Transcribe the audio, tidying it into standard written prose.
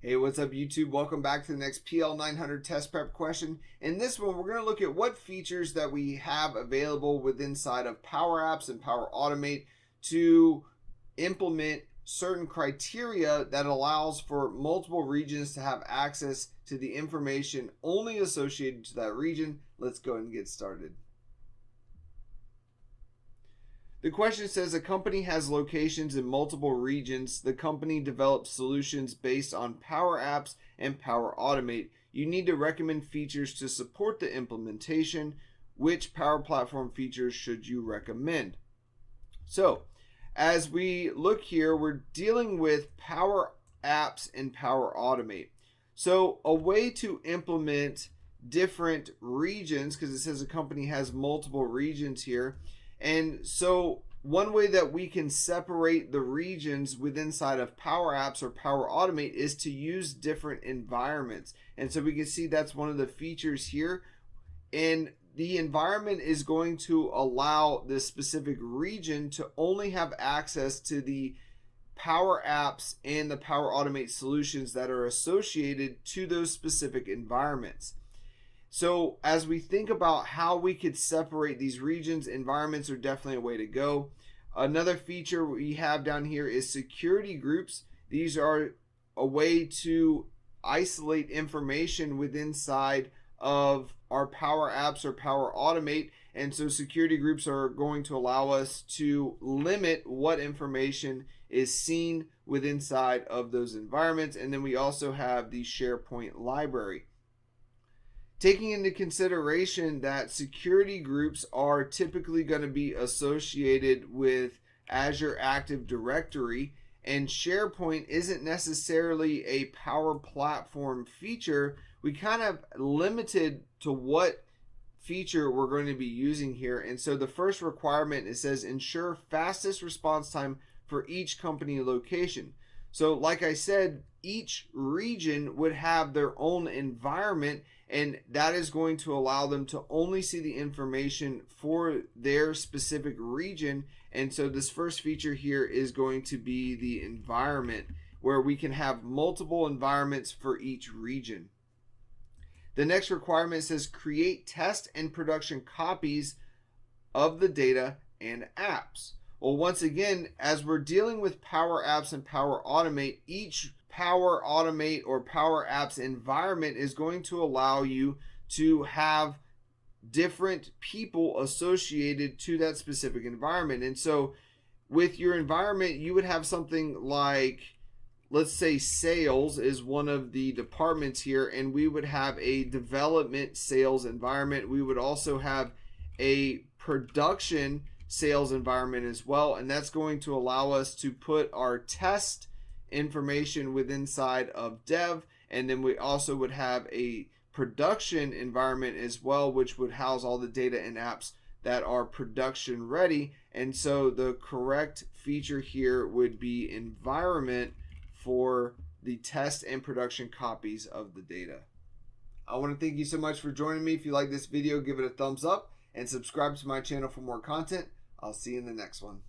Hey, what's up YouTube? Welcome back to the next PL 900 test prep question. In this one, we're going to look at what features that we have available within inside of Power Apps and Power Automate to implement certain criteria that allows for multiple regions to have access to the information only associated to that region. Let's go ahead and get started. The question says a company has locations in multiple regions. The company develops solutions based on Power Apps and Power Automate. You need to recommend features to support the implementation. Which Power Platform features should you recommend? So, as we look here, we're dealing with Power Apps and Power Automate. So, a way to implement different regions, because it says a company has multiple regions here. And so one way that we can separate the regions within inside of Power Apps or Power Automate is to use different environments. And so we can see that's one of the features here. And the environment is going to allow this specific region to only have access to the Power Apps and the Power Automate solutions that are associated to those specific environments. So as we think about how we could separate these regions, environments are definitely a way to go. Another feature we have down here is security groups. These are a way to isolate information within inside of our Power Apps or Power Automate. And so security groups are going to allow us to limit what information is seen within inside of those environments. And then we also have the SharePoint library. Taking into consideration that security groups are typically going to be associated with Azure Active Directory, and SharePoint isn't necessarily a Power Platform feature, we kind of limited to what feature we're going to be using here. And so the first requirement, it says ensure fastest response time for each company location. So like I said, each region would have their own environment, and that is going to allow them to only see the information for their specific region. And so this first feature here is going to be the environment, where we can have multiple environments for each region. The next requirement says create test and production copies of the data and apps. Well, once again, as we're dealing with Power Apps and Power Automate, each Power Automate or Power Apps environment is going to allow you to have different people associated to that specific environment. And so with your environment, you would have something like, let's say sales is one of the departments here, and we would have a development sales environment. We would also have a production sales environment as well, and that's going to allow us to put our test information within inside of dev, and then we also would have a production environment as well, which would house all the data and apps that are production ready. And so the correct feature here would be environment for the test and production copies of the data. I want to thank you so much for joining me. If you like this video, give it a thumbs up and subscribe to my channel for more content. I'll see you in the next one.